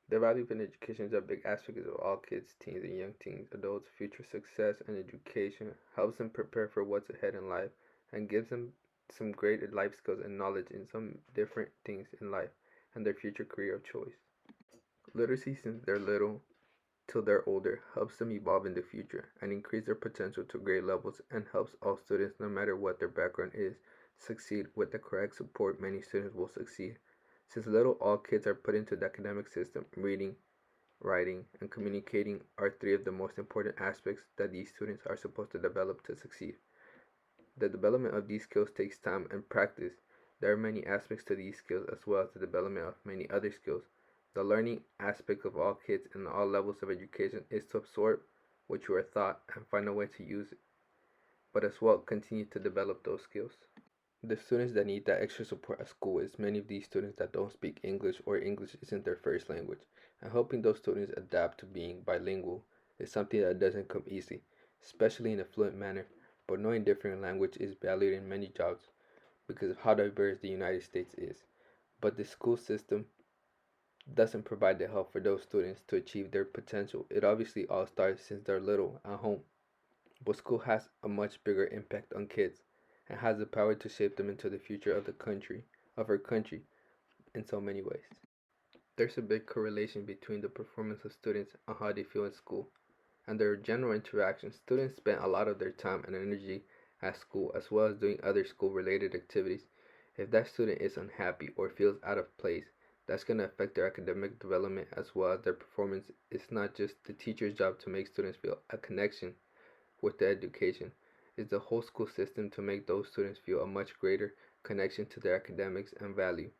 The value of an education is a big aspect of all kids, teens, and young teens, adults' future success, and education helps them prepare for what's ahead in life and gives them some great life skills and knowledge in some different things in life and their future career of choice. Literacy since they're little till they're older helps them evolve in the future and increase their potential to great levels and helps all students, no matter what their background is, succeed. With the correct support, many students will succeed. Since little, all kids are put into the academic system. Reading, writing, and communicating are three of the most important aspects that these students are supposed to develop to succeed. The development of these skills takes time and practice. There are many aspects to these skills as well as the development of many other skills. The learning aspect of all kids in all levels of education is to absorb what you are taught and find a way to use it, but as well continue to develop those skills. The students that need that extra support at school is many of these students that don't speak English or English isn't their first language, and helping those students adapt to being bilingual is something that doesn't come easy, especially in a fluent manner, but knowing different language is valued in many jobs because of how diverse the United States is. But the school system doesn't provide the help for those students to achieve their potential. It obviously all starts since they're little at home, but school has a much bigger impact on kids and has the power to shape them into the future of our country in so many ways. There's a big correlation between the performance of students and how they feel in school and their general interactions. Students spend a lot of their time and energy at school as well as doing other school related activities. If that student is unhappy or feels out of place, that's going to affect their academic development as well as their performance. It's not just the teacher's job to make students feel a connection with the education. It's the whole school system to make those students feel a much greater connection to their academics and value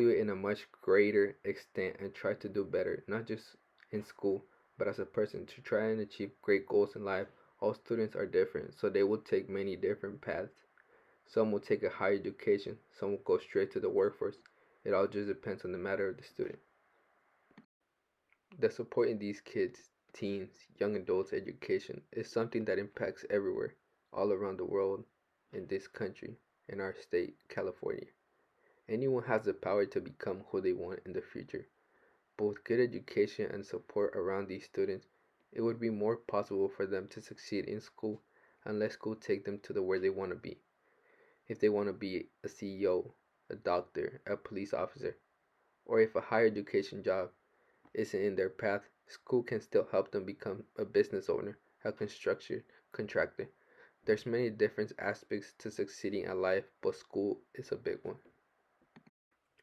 it in a much greater extent and try to do better, not just in school, but as a person to try and achieve great goals in life. All students are different, so they will take many different paths. Some will take a higher education, some will go straight to the workforce. It all just depends on the matter of the student. The support in these kids, teens, young adults' education is something that impacts everywhere, all around the world, in this country, in our state, California. Anyone has the power to become who they want in the future. Both good education and support around these students, it would be more possible for them to succeed in school and let school take them to the where they want to be. If they want to be a CEO, a doctor, a police officer, or if a higher education job isn't in their path, school can still help them become a business owner, a construction contractor. There's many different aspects to succeeding at life, but school is a big one.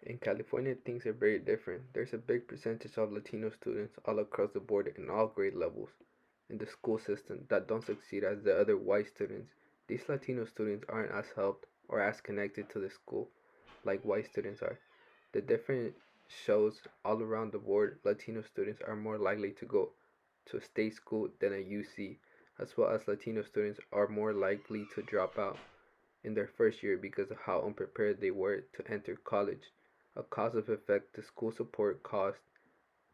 In California, things are very different. There's a big percentage of Latino students all across the board in all grade levels in the school system that don't succeed as the other white students. These Latino students aren't as helped or as connected to the school like white students are. The difference shows all around the board Latino students are more likely to go to a state school than a UC, as well as Latino students are more likely to drop out in their first year because of how unprepared they were to enter college. A cause of effect the school support cost,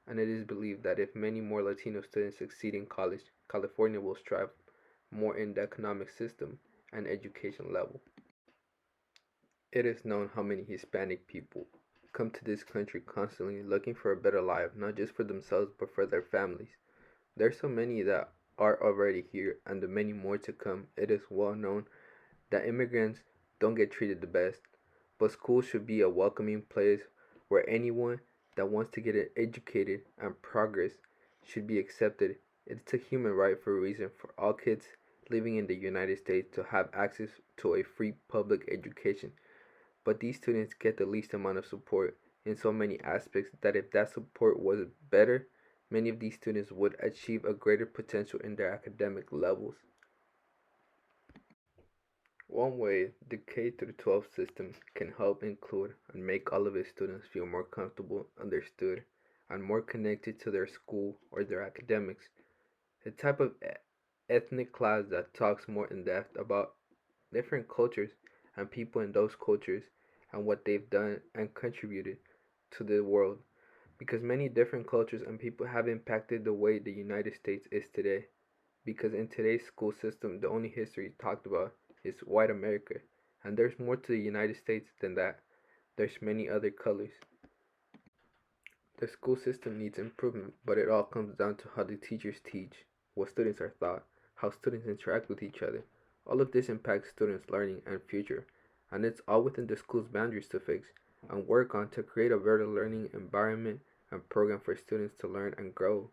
and it is believed that if many more Latino students succeed in college, California will strive more in the economic system and education level. It is known how many Hispanic people come to this country constantly looking for a better life, not just for themselves but for their families. There's so many that are already here and the many more to come. It is well known that immigrants don't get treated the best, but schools should be a welcoming place where anyone that wants to get educated and progress should be accepted. It's a human right for a reason for all kids living in the United States to have access to a free public education. But these students get the least amount of support in so many aspects that if that support was better, many of these students would achieve a greater potential in their academic levels. One way the K through 12 system can help include and make all of its students feel more comfortable, understood, and more connected to their school or their academics. The type of ethnic class that talks more in depth about different cultures and people in those cultures and what they've done and contributed to the world. Because many different cultures and people have impacted the way the United States is today. Because in today's school system, the only history talked about is white America, and there's more to the United States than that. There's many other colors. The school system needs improvement, but it all comes down to how the teachers teach, what students are taught, how students interact with each other. All of this impacts students' learning and future, and it's all within the school's boundaries to fix and work on to create a better learning environment and program for students to learn and grow.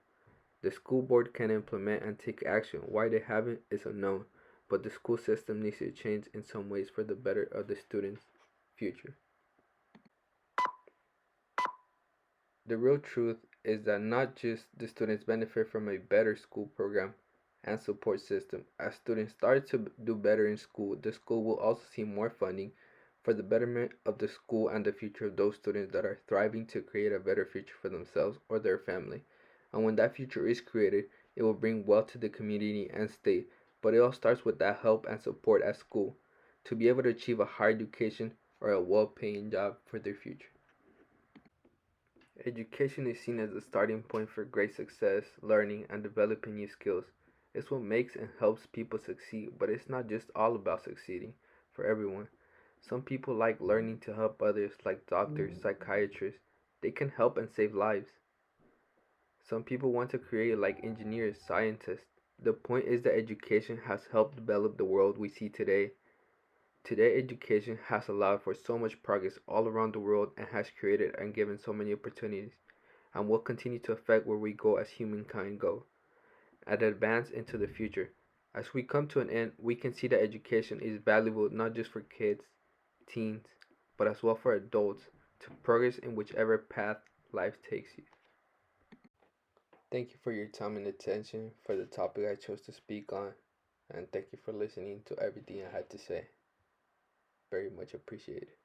The school board can implement and take action. Why they haven't is unknown, but the school system needs to change in some ways for the better of the students' future. The real truth is that not just the students benefit from a better school program and support system. As students start to do better in school, the school will also see more funding for the betterment of the school and the future of those students that are thriving to create a better future for themselves or their family. And when that future is created, it will bring wealth to the community and state. But it all starts with that help and support at school to be able to achieve a higher education or a well paying job for their future. Education is seen as the starting point for great success, learning, and developing new skills. It's what makes and helps people succeed, but it's not just all about succeeding for everyone. Some people like learning to help others, like doctors, psychiatrists. They can help and save lives. Some people want to create, like engineers, scientists. The point is that education has helped develop the world we see today. Today, education has allowed for so much progress all around the world and has created and given so many opportunities and will continue to affect where we go as humankind go and advance into the future. As we come to an end, we can see that education is valuable not just for kids, teens, but as well for adults to progress in whichever path life takes you. Thank you for your time and attention for the topic I chose to speak on, and thank you for listening to everything I had to say. Very much appreciated.